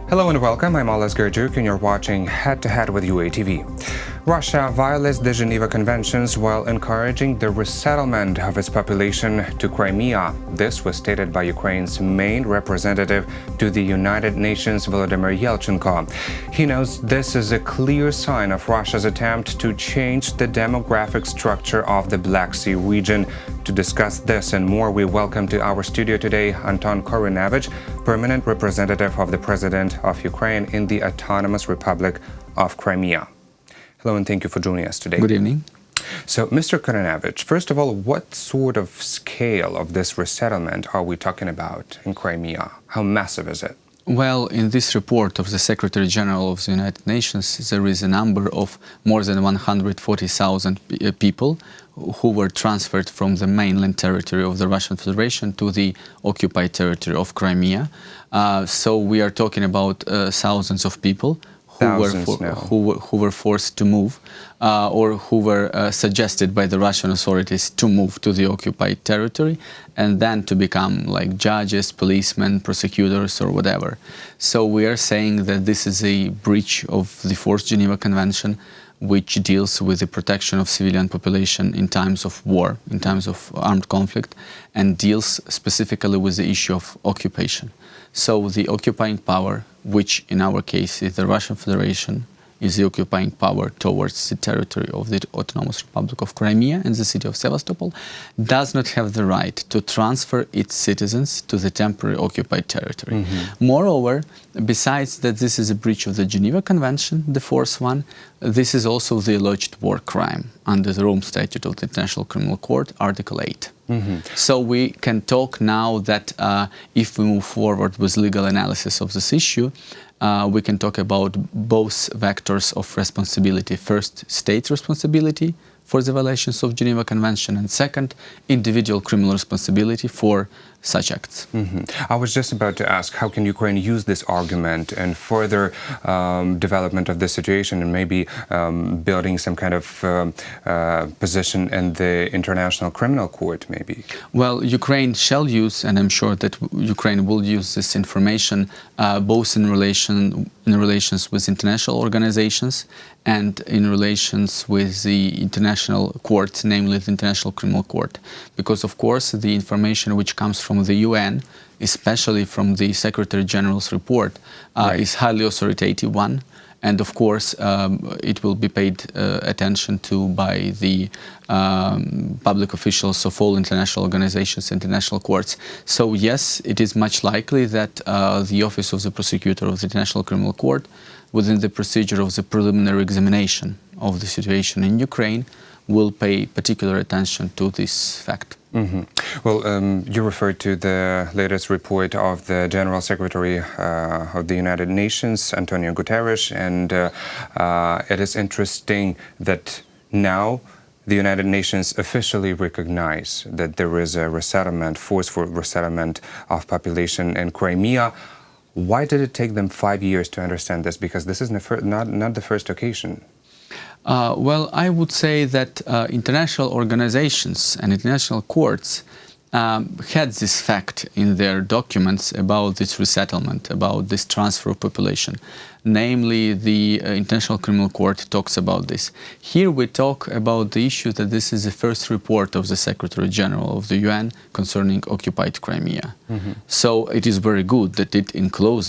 Hello and welcome, I'm Oles Gerjuk and you're watching Head to Head with UATV. Russia violates the Geneva Conventions while encouraging the resettlement of its population to Crimea. This was stated by Ukraine's main representative to the United Nations, Volodymyr Yelchenko. He notes this is a clear sign of Russia's attempt to change the demographic structure of the Black Sea region. To discuss this and more, we welcome to our studio today Anton Korynevych, permanent representative of the President of Ukraine in the Autonomous Republic of Crimea. Hello and thank you for joining us today. Good evening. So, Mr. Korynevych, first of all, what sort of scale of this resettlement are we talking about in Crimea? How massive is it? Well, in this report of the Secretary General of the United Nations, there is a number of more than 140,000 people who were transferred from the mainland territory of the Russian Federation to the occupied territory of Crimea. So we are talking about thousands of people who were forced to move or who were suggested by the Russian authorities to move to the occupied territory and then to become like judges, policemen, prosecutors or whatever. So we are saying that this is a breach of the Fourth Geneva Convention, which deals with the protection of civilian population in times of war, in times of armed conflict, and deals specifically with the issue of occupation. So the occupying power, which in our case is the Russian Federation, is the occupying power towards the territory of the Autonomous Republic of Crimea and the city of Sevastopol, does not have the right to transfer its citizens to the temporary occupied territory. Moreover, besides that this is a breach of the Geneva Convention, the fourth one, this is also the alleged war crime under the Rome Statute of the International Criminal Court, Article 8. So we can talk now that if we move forward with legal analysis of this issue, we can talk about both vectors of responsibility. First, state responsibility for the violations of Geneva Convention, and second, individual criminal responsibility for such acts. I was just about to ask, how can Ukraine use this argument and further development of the situation and maybe building some kind of position in the International Criminal Court, maybe? Well, Ukraine shall use, and I'm sure that Ukraine will use this information both in relations with international organizations and in relations with the international court, namely the International Criminal Court. Because, of course, the information which comes from the UN, especially from the Secretary General's report, is highly authoritative one. And, of course, it will be paid attention to by the public officials of all international organizations, international courts. So, yes, it is much likely that the Office of the Prosecutor of the International Criminal Court, within the procedure of the preliminary examination of the situation in Ukraine, will pay particular attention to this fact. Well, you referred to the latest report of the General Secretary of the United Nations, Anton Korynevych, and it is interesting that now the United Nations officially recognize that there is a resettlement, forceful resettlement of population in Crimea. Why did it take them 5 years to understand this? Because this is not the first occasion. Well, I would say that international organizations and international courts had this fact in their documents about this resettlement, about this transfer of population. Namely, the International Criminal Court talks about this. Here we talk about the issue that this is the first report of the Secretary General of the UN concerning occupied Crimea. So it is very good that it includes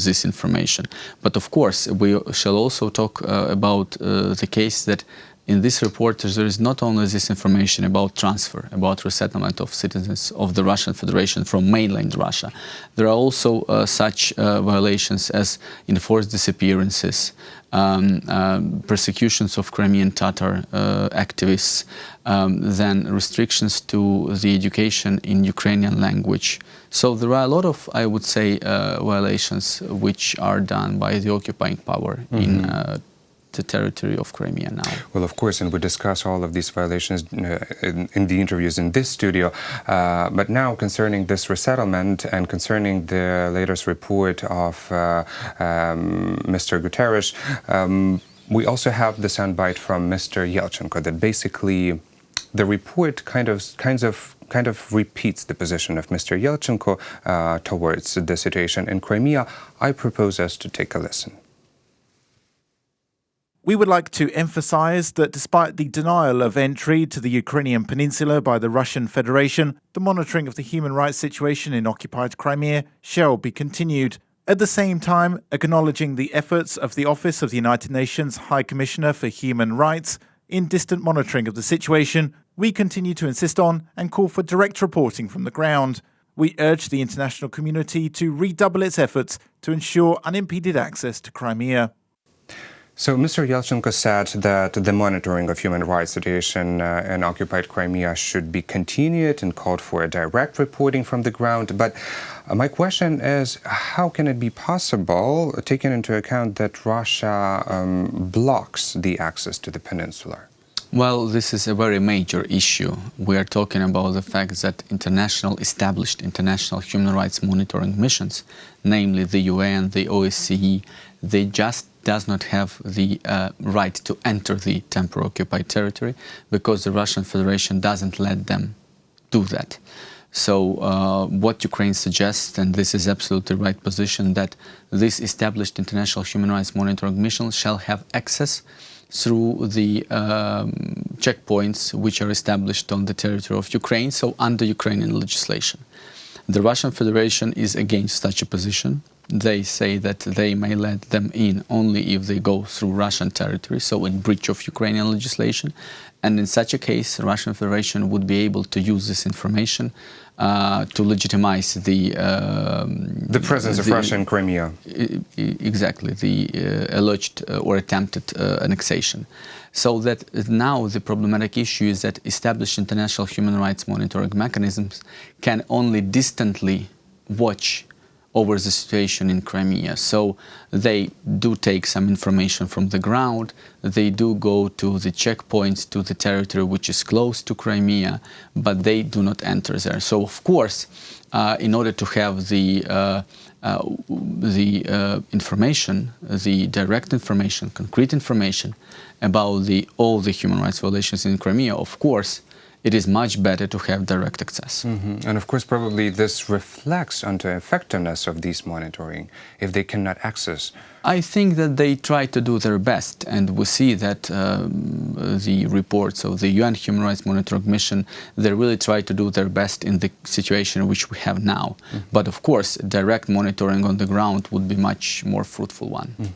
this information. But of course, we shall also talk about the case that in this report, there is not only this information about transfer, about resettlement of citizens of the Russian Federation from mainland Russia. There are also such violations as enforced disappearances, persecutions of Crimean Tatar activists, then restrictions to the education in Ukrainian language. So there are a lot of, I would say, violations which are done by the occupying power in the territory of Crimea now. Well, of course, and we discuss all of these violations in the interviews in this studio. But now, concerning this resettlement and concerning the latest report of Mr. Guterres, we also have the soundbite from Mr. Yelchenko that basically The report kind of repeats the position of Mr. Yelchenko towards the situation in Crimea. I propose us to take a listen. We would like to emphasize that despite the denial of entry to the Ukrainian peninsula by the Russian Federation, the monitoring of the human rights situation in occupied Crimea shall be continued. At the same time, acknowledging the efforts of the Office of the United Nations High Commissioner for Human Rights in distant monitoring of the situation, we continue to insist on and call for direct reporting from the ground. We urge the international community to redouble its efforts to ensure unimpeded access to Crimea. So Mr. Yelchenko said that the monitoring of human rights situation in occupied Crimea should be continued and called for a direct reporting from the ground. But my question is, how can it be possible, taking into account that Russia blocks the access to the peninsula? Well, this is a very major issue. We are talking about the fact that established international human rights monitoring missions, namely the UN, the OSCE, they just does not have the right to enter the temporarily occupied territory because the Russian Federation doesn't let them do that. So what Ukraine suggests, and this is absolutely the right position, that this established international human rights monitoring mission shall have access through the checkpoints which are established on the territory of Ukraine, so under Ukrainian legislation. The Russian Federation is against such a position. They say that they may let them in only if they go through Russian territory, so in breach of Ukrainian legislation. And in such a case, the Russian Federation would be able to use this information to legitimize the presence of Russia in Crimea. Exactly, the alleged or attempted annexation. So that now the problematic issue is that established international human rights monitoring mechanisms can only distantly watch over the situation in Crimea. So they do take some information from the ground, they do go to the checkpoints to the territory which is close to Crimea, but they do not enter there. So of course, in order to have the information, the direct information, concrete information about all the human rights violations in Crimea, of course, it is much better to have direct access. And of course, probably this reflects on the effectiveness of these monitoring if they cannot access. I think that they try to do their best, and we see that the reports of the UN Human Rights Monitoring Mission, they really try to do their best in the situation which we have now. But of course, direct monitoring on the ground would be much more fruitful one.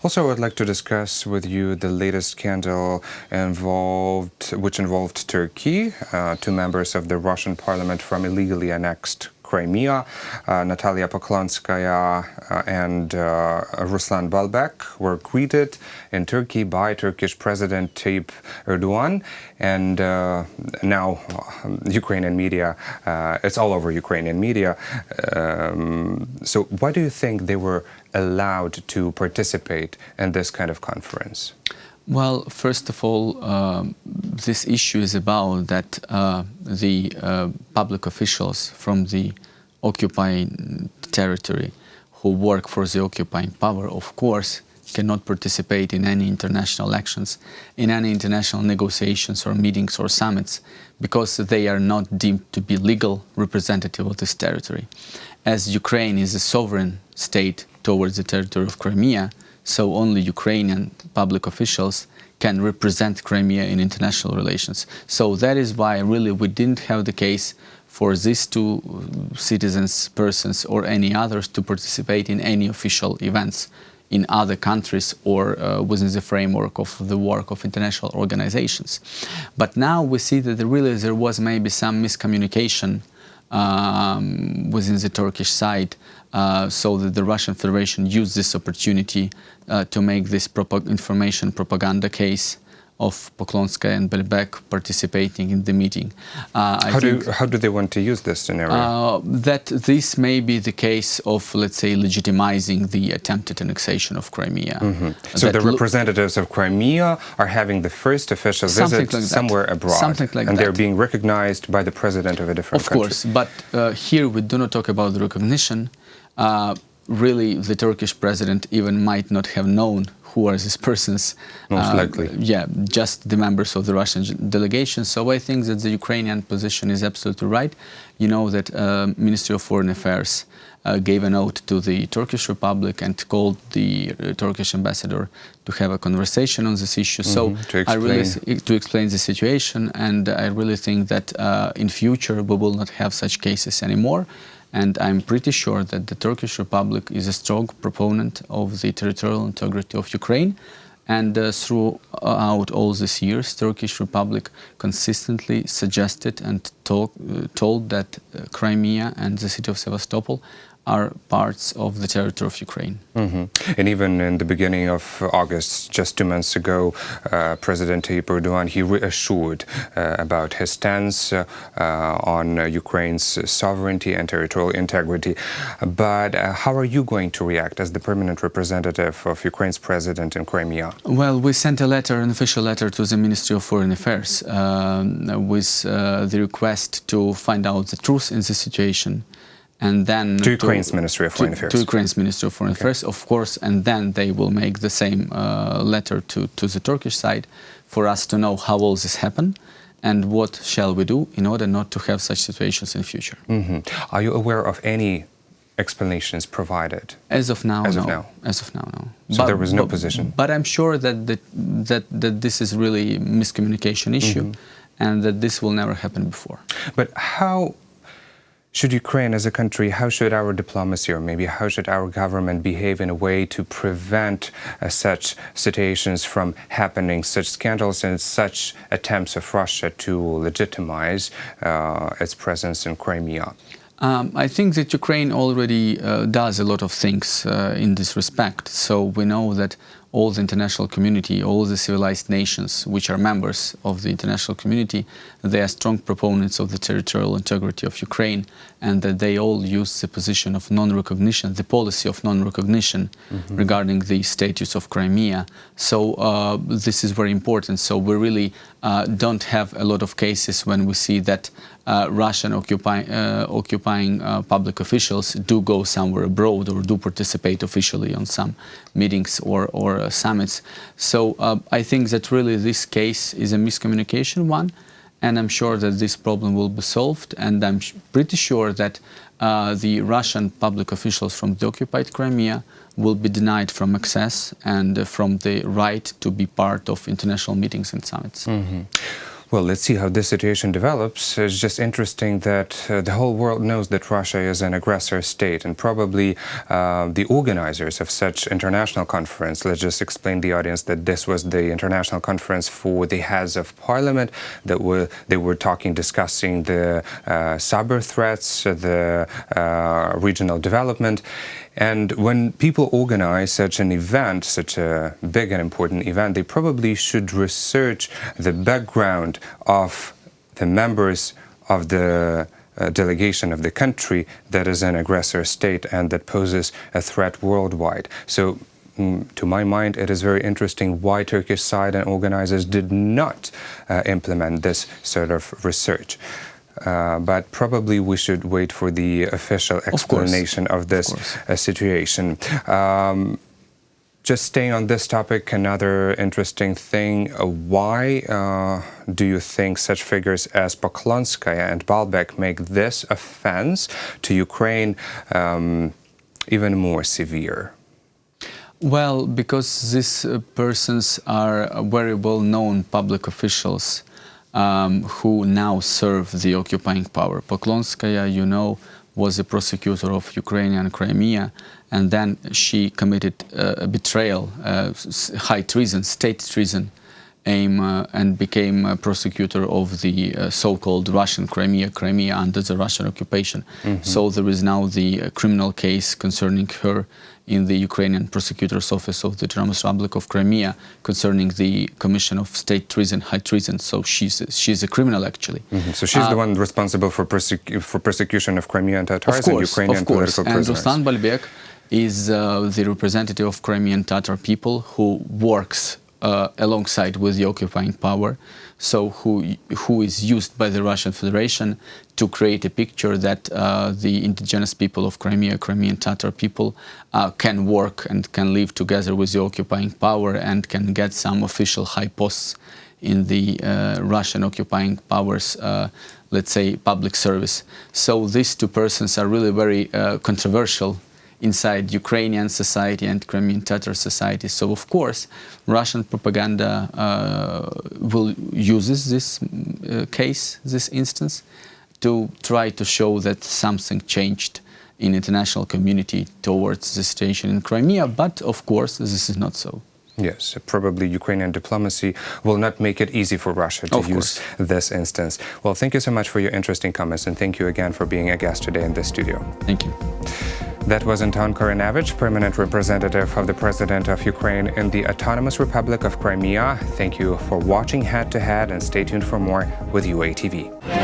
Also, I would like to discuss with you the latest scandal which involved Turkey. Two members of the Russian parliament from illegally annexed Crimea, Natalia Poklonskaya and Ruslan Balbek, were greeted in Turkey by Turkish President Tayyip Erdogan. And now Ukrainian media, it's all over Ukrainian media. So why do you think they were allowed to participate in this kind of conference? Well, first of all, this issue is about that the public officials from the occupying territory who work for the occupying power, of course, cannot participate in any international actions, in any international negotiations or meetings or summits, because they are not deemed to be legal representative of this territory. As Ukraine is a sovereign state towards the territory of Crimea, so only Ukrainian public officials can represent Crimea in international relations. So that is why really we didn't have the case for these two citizens, persons or any others to participate in any official events in other countries or within the framework of the work of international organizations. But now we see that there was maybe some miscommunication within the Turkish side, so that the Russian Federation used this opportunity to make this information propaganda case of Poklonskaya and Balbek participating in the meeting. How do they want to use this scenario? That this may be the case of, let's say, legitimizing the attempted annexation of Crimea. So the representatives of Crimea are having the first official visit somewhere abroad, and they're being recognized by the president of a different country. Of course, but here we do not talk about the recognition. Really, the Turkish president even might not have known who are these persons. Most likely. Yeah, just the members of the Russian delegation. So I think that the Ukrainian position is absolutely right. You know that Ministry of Foreign Affairs gave a note to the Turkish Republic and called the Turkish ambassador to have a conversation on this issue. So to explain the situation, and I really think that in future we will not have such cases anymore. And I'm pretty sure that the Turkish Republic is a strong proponent of the territorial integrity of Ukraine. And throughout all these years, Turkish Republic consistently suggested and told that Crimea and the city of Sevastopol are parts of the territory of Ukraine. And even in the beginning of August, just 2 months ago, President Tayyip Erdogan, he reassured about his stance on Ukraine's sovereignty and territorial integrity. But how are you going to react as the permanent representative of Ukraine's president in Crimea? Well, we sent a letter, an official letter to the Ministry of Foreign Affairs with the request to find out the truth in the situation. And then to Ukraine's Ministry of Foreign Affairs. To Ukraine's Ministry of Foreign Affairs, of course, and then they will make the same letter to the Turkish side for us to know how all this happened and what shall we do in order not to have such situations in future. Are you aware of any explanations provided? As of now, no. As of now, no. So there was no position? But I'm sure that that this is really a miscommunication issue and that this will never happen before. But how should Ukraine as a country, how should our diplomacy or maybe how should our government behave in a way to prevent such situations from happening, such scandals and such attempts of Russia to legitimize its presence in Crimea? I think that Ukraine already does a lot of things in this respect. So we know that all the international community, all the civilized nations which are members of the international community, they are strong proponents of the territorial integrity of Ukraine, and that they all use the position of non-recognition, the policy of non-recognition regarding the status of Crimea. So this is very important. So we really don't have a lot of cases when we see that Russian occupying public officials do go somewhere abroad or do participate officially on some meetings or summits. So I think that really this case is a miscommunication one, and I'm sure that this problem will be solved, and I'm pretty sure that the Russian public officials from the occupied Crimea will be denied from access and from the right to be part of international meetings and summits. Well, let's see how this situation develops. It's just interesting that the whole world knows that Russia is an aggressor state, and probably the organizers of such international conference, let's just explain the audience that this was the international conference for the heads of parliament, that they were discussing the cyber threats, the regional development. And when people organize such an event, such a big and important event, they probably should research the background of the members of the delegation of the country that is an aggressor state and that poses a threat worldwide. So to my mind, it is very interesting why Turkish side and organizers did not implement this sort of research. But probably we should wait for the official explanation of this situation. Just staying on this topic, another interesting thing, why do you think such figures as Poklonskaya and Balbek make this offense to Ukraine even more severe? Well, because these persons are very well-known public officials who now serve the occupying power. Poklonskaya, you know, was a prosecutor of Ukrainian Crimea, and then she committed a betrayal, high treason, state treason, and became a prosecutor of the so-called Russian Crimea under the Russian occupation. So there is now the criminal case concerning her in the Ukrainian Prosecutor's Office of the Autonomous Republic of Crimea concerning the commission of state treason, high treason. So she's a criminal, actually. So she's the one responsible for persecution of Crimean Tatars and Ukrainian political prisoners. And Ruslan Balbek is the representative of Crimean Tatar people who works alongside with the occupying power, so who is used by the Russian Federation to create a picture that the indigenous people of Crimea, Crimean Tatar people, can work and can live together with the occupying power and can get some official high posts in the Russian occupying powers, let's say, public service. So these two persons are really very controversial inside Ukrainian society and Crimean Tatar society. So of course, Russian propaganda uses this case, this instance, to try to show that something changed in international community towards the situation in Crimea. But of course, this is not so. Yes, probably Ukrainian diplomacy will not make it easy for Russia to use this instance. Well, thank you so much for your interesting comments, and thank you again for being a guest today in the studio. Thank you. That was Anton Korynevych, permanent representative of the President of Ukraine in the Autonomous Republic of Crimea. Thank you for watching Head to Head, and stay tuned for more with UATV.